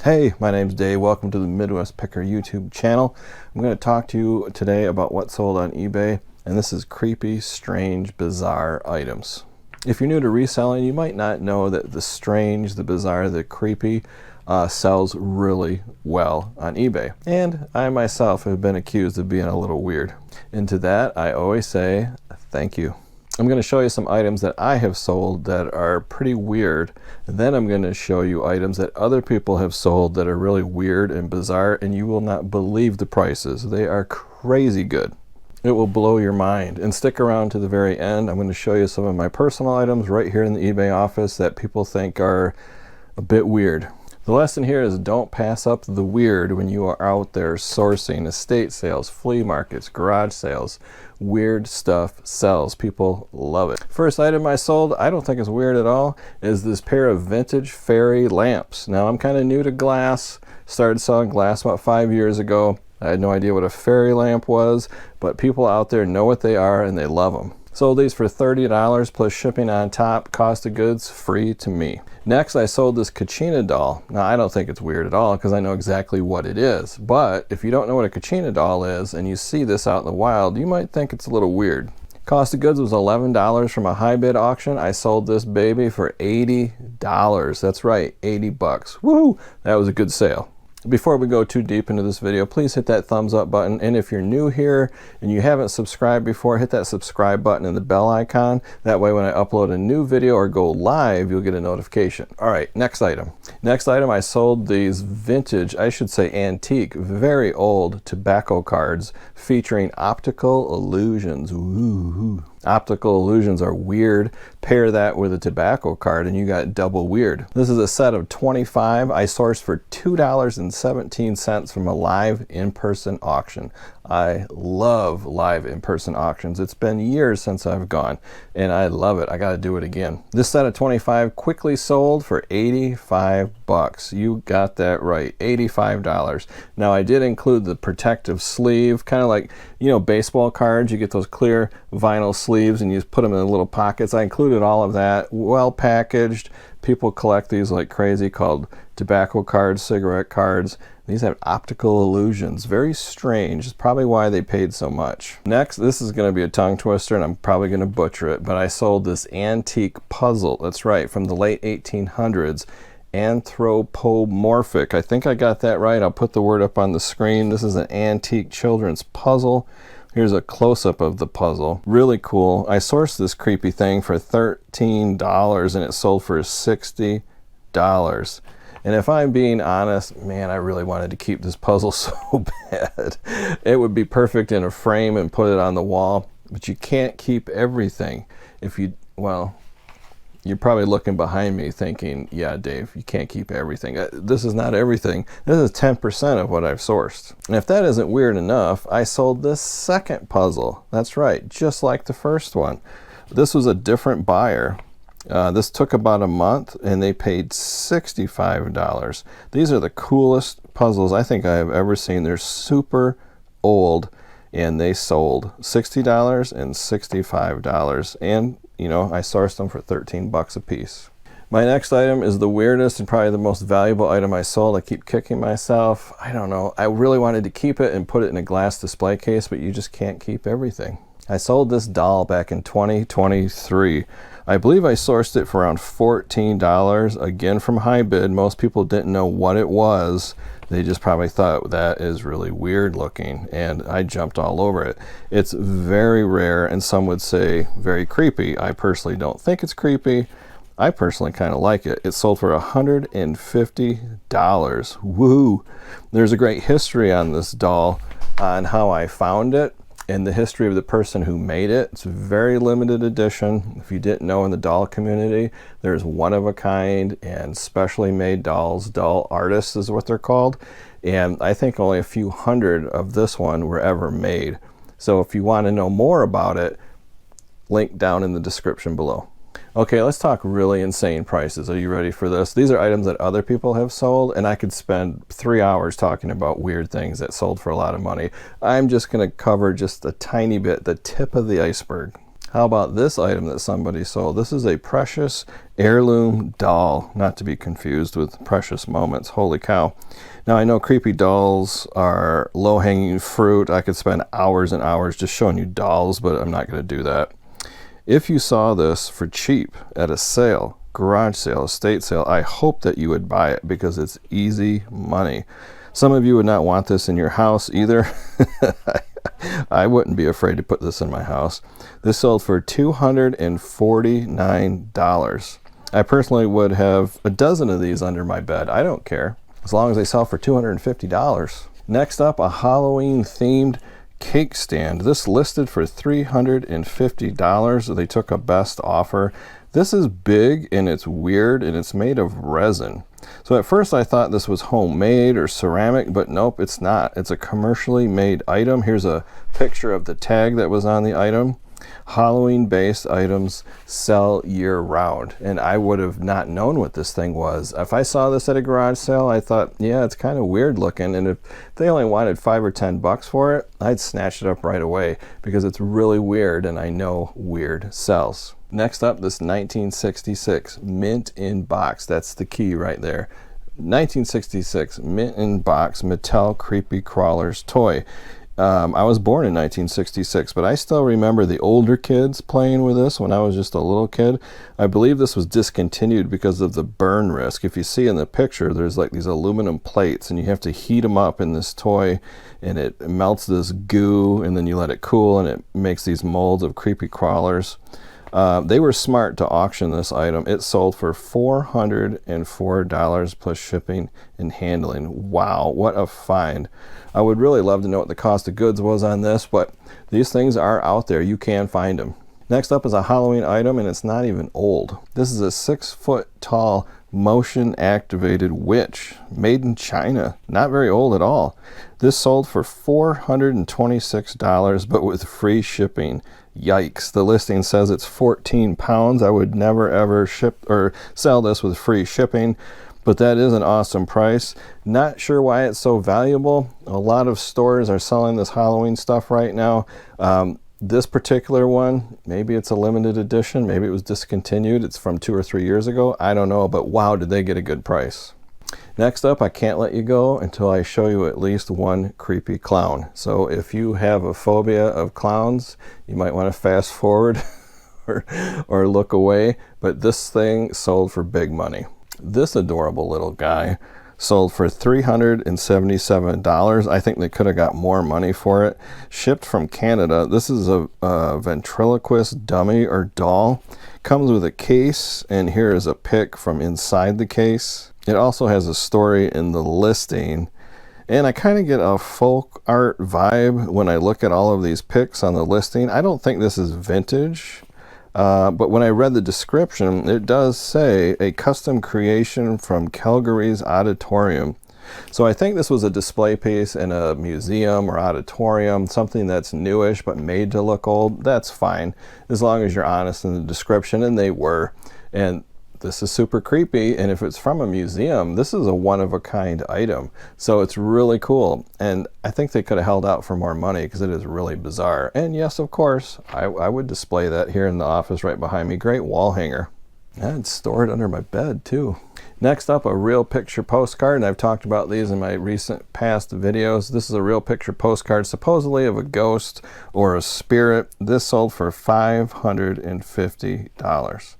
Hey, my name's Dave. Welcome to the Midwest Picker YouTube channel. I'm going to talk to you today about what sold on eBay, and this is creepy, strange, bizarre items. If you're new to reselling, you might not know that the strange, the bizarre, the creepy sells really well on eBay. And I myself have been accused of being a little weird. And to that, I always say thank you. I'm going to show you some items that I have sold that are pretty weird. And then I'm going to show you items that other people have sold that are really weird and bizarre, and you will not believe the prices. They are crazy good. It will blow your mind. And stick around to the very end. I'm going to show you some of my personal items right here in the eBay office that people think are a bit weird. The lesson here is don't pass up the weird when you are out there sourcing estate sales, flea markets, garage sales. Weird stuff sells. People love it. First item I sold, I don't think it's weird at all, is this pair of vintage fairy lamps. Now I'm kind of new to glass. Started selling glass about 5 years ago. I had no idea what a fairy lamp was, but people out there know what they are and they love them. Sold these for $30 plus shipping on top. Cost of goods free to me. Next, I sold this Kachina doll. Now, I don't think it's weird at all because I know exactly what it is. But if you don't know what a Kachina doll is and you see this out in the wild, you might think it's a little weird. Cost of goods was $11 from a high bid auction. I sold this baby for $80. That's right, 80 bucks. Woohoo! That was a good sale. Before we go too deep into this video, please hit that thumbs up button. And if you're new here and you haven't subscribed before, hit that subscribe button and the bell icon. That way when I upload a new video or go live, you'll get a notification. All right, next item. Next item, I sold these vintage, I should say antique, very old tobacco cards featuring optical illusions. Ooh. Optical illusions are weird. Pair that with a tobacco card and you got double weird. This is a set of 25. I sourced for $2.17 from a live in-person auction. I love live in-person auctions. It's been years since I've gone and I love it. I got to do it again. This set of 25 quickly sold for 85 bucks. You got that right, $85. Now I did include the protective sleeve, kind of like, you know, baseball cards. You get those clear vinyl sleeves and you just put them in the little pockets. I included all of that, well packaged. People collect these like crazy, called tobacco cards, cigarette cards. These have optical illusions. Very strange. It's probably why they paid so much. Next, this is going to be a tongue twister and I'm probably going to butcher it, but I sold this antique puzzle. That's right, from the late 1800s. Anthropomorphic. I think I got that right. I'll put the word up on the screen. This is an antique children's puzzle. Here's a close-up of the puzzle. Really cool. I sourced this creepy thing for $13 and it sold for $60. And if I'm being honest, man, I really wanted to keep this puzzle so bad. It would be perfect in a frame and put it on the wall, but you can't keep everything. If you, well, you're probably looking behind me thinking, yeah, Dave, you can't keep everything. This is not everything. This is 10% of what I've sourced. And if that isn't weird enough, I sold this second puzzle. That's right, just like the first one. This was a different buyer. This took about a month and they paid $65. These are the coolest puzzles I think I have ever seen. They're super old and they sold $60 and $65. And you know, I sourced them for 13 bucks a piece. My next item is the weirdest and probably the most valuable item I sold. I keep kicking myself. I don't know. I really wanted to keep it and put it in a glass display case, but you just can't keep everything. I sold this doll back in 2023. I believe I sourced it for around $14, again from high bid. Most people didn't know what it was. They just probably thought that is really weird looking, and I jumped all over it. It's very rare, and some would say very creepy. I personally don't think it's creepy. I personally kind of like it. It sold for $150. Woo! There's a great history on this doll on how I found it and the history of the person who made it. It's a very limited edition. If you didn't know, in the doll community, there's one of a kind and specially made dolls. Doll artists is what they're called. And I think only a few hundred of this one were ever made. So if you want to know more about it, link down in the description below. Okay, let's talk really insane prices. Are you ready for this? These are items that other people have sold, and I could spend 3 hours talking about weird things that sold for a lot of money. I'm just going to cover just a tiny bit, the tip of the iceberg. How about this item that somebody sold? This is a precious heirloom doll, not to be confused with Precious Moments. Holy cow. Now, I know creepy dolls are low-hanging fruit. I could spend hours and hours just showing you dolls, but I'm not going to do that. If you saw this for cheap at a sale, garage sale, estate sale, I hope that you would buy it because it's easy money. Some of you would not want this in your house either. I wouldn't be afraid to put this in my house. This sold for $249. I personally would have a dozen of these under my bed. I don't care, as long as they sell for $250. Next up, a Halloween themed cake stand. This listed for $350. They took a best offer. This is big and it's weird and it's made of resin. So at first I thought this was homemade or ceramic, but nope, it's not. It's a commercially made item. Here's a picture of the tag that was on the item. Halloween-based items sell year-round, and I would have not known what this thing was. If I saw this at a garage sale, I thought, yeah, it's kind of weird looking, and if they only wanted $5 or $10 for it, I'd snatch it up right away because it's really weird, and I know weird sells. Next up, this 1966 mint in box. That's the key right there. 1966 mint in box Mattel Creepy Crawlers toy. I was born in 1966, but I still remember the older kids playing with this when I was just a little kid. I believe this was discontinued because of the burn risk. If you see in the picture, there's like these aluminum plates, and you have to heat them up in this toy, and it melts this goo, and then you let it cool, and it makes these molds of creepy crawlers. They were smart to auction this item. It sold for $404 plus shipping and handling. Wow, what a find. I would really love to know what the cost of goods was on this, but these things are out there. You can find them. Next up is a Halloween item, and it's not even old. This is a 6-foot tall motion activated witch made in China. Not very old at all. This sold for $426, but with free shipping. Yikes. The listing says it's 14 pounds. I would never ever ship or sell this with free shipping, but that is an awesome price. Not sure why it's so valuable. A lot of stores are selling this Halloween stuff right now. This particular one, maybe it's a limited edition, maybe it was discontinued, it's from 2 or 3 years ago, I don't know, but wow, did they get a good price. Next up, I can't let you go until I show you at least one creepy clown. So if you have a phobia of clowns, you might want to fast forward or look away, but this thing sold for big money. This adorable little guy sold for $377. I think they could have got more money for it. Shipped from Canada. This is a ventriloquist dummy or doll. Comes with a case, and here is a pic from inside the case. It also has a story in the listing, and I kind of get a folk art vibe when I look at all of these pics on the listing. I don't think this is vintage, but when I read the description, it does say a custom creation from Calgary's auditorium. So I think this was a display piece in a museum or auditorium, something that's newish but made to look old. That's fine, as long as you're honest in the description, and they were. And this is super creepy, and if it's from a museum, this is a one-of-a-kind item. So it's really cool, and I think they could have held out for more money because it is really bizarre. And yes, of course, I would display that here in the office right behind me. Great wall hanger. And store it under my bed too. Next up, a real picture postcard, and I've talked about these in my recent past videos. This is a real picture postcard, supposedly of a ghost or a spirit. This sold for $550.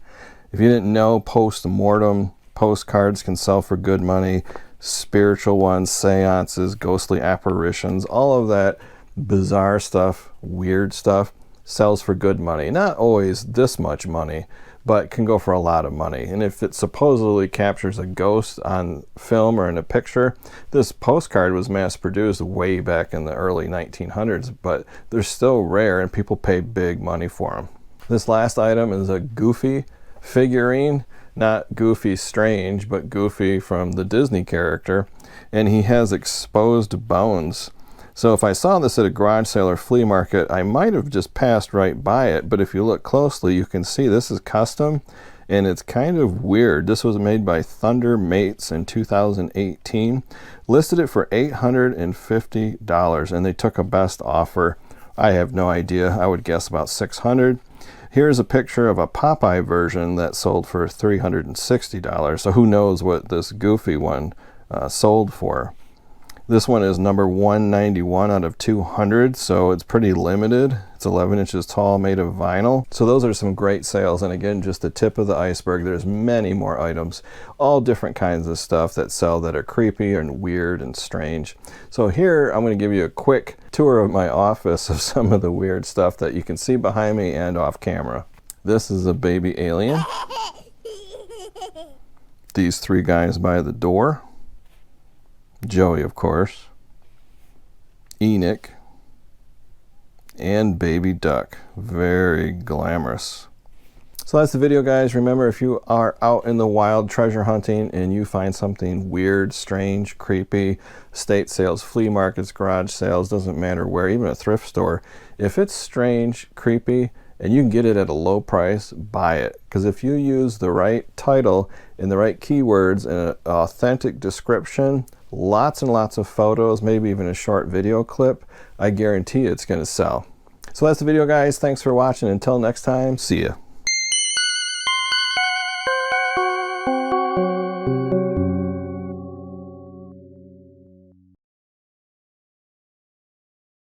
If you didn't know, post-mortem postcards can sell for good money. Spiritual ones, seances, ghostly apparitions, all of that bizarre stuff, weird stuff, sells for good money. Not always this much money, but can go for a lot of money. And if it supposedly captures a ghost on film or in a picture, this postcard was mass-produced way back in the early 1900s, but they're still rare and people pay big money for them. This last item is a Goofy figurine, not Goofy Strange, but Goofy from the Disney character, and he has exposed bones. So if I saw this at a garage sale or flea market, I might have just passed right by it, but if you look closely, you can see this is custom, and it's kind of weird. This was made by Thunder Mates in 2018. Listed it for $850, and they took a best offer. I have no idea. I would guess about $600. Here's a picture of a Popeye version that sold for $360. So who knows what this goofy one sold for. This one is number 191 out of 200, so it's pretty limited. It's 11 inches tall, made of vinyl. So those are some great sales, and again, just the tip of the iceberg. There's many more items, all different kinds of stuff that sell that are creepy and weird and strange. So here, I'm going to give you a quick tour of my office of some of the weird stuff that you can see behind me and off camera. This is a baby alien. These three guys by the door. Joey, of course, Enoch, and Baby Duck. Very glamorous. So that's the video, guys. Remember, if you are out in the wild treasure hunting and you find something weird, strange, creepy, estate sales, flea markets, garage sales, doesn't matter where, even a thrift store, if it's strange, creepy, and you can get it at a low price, buy it. Because if you use the right title and the right keywords and an authentic description, lots and lots of photos, maybe even a short video clip, I guarantee it's going to sell. So that's the video, guys. Thanks for watching. Until next time, see ya.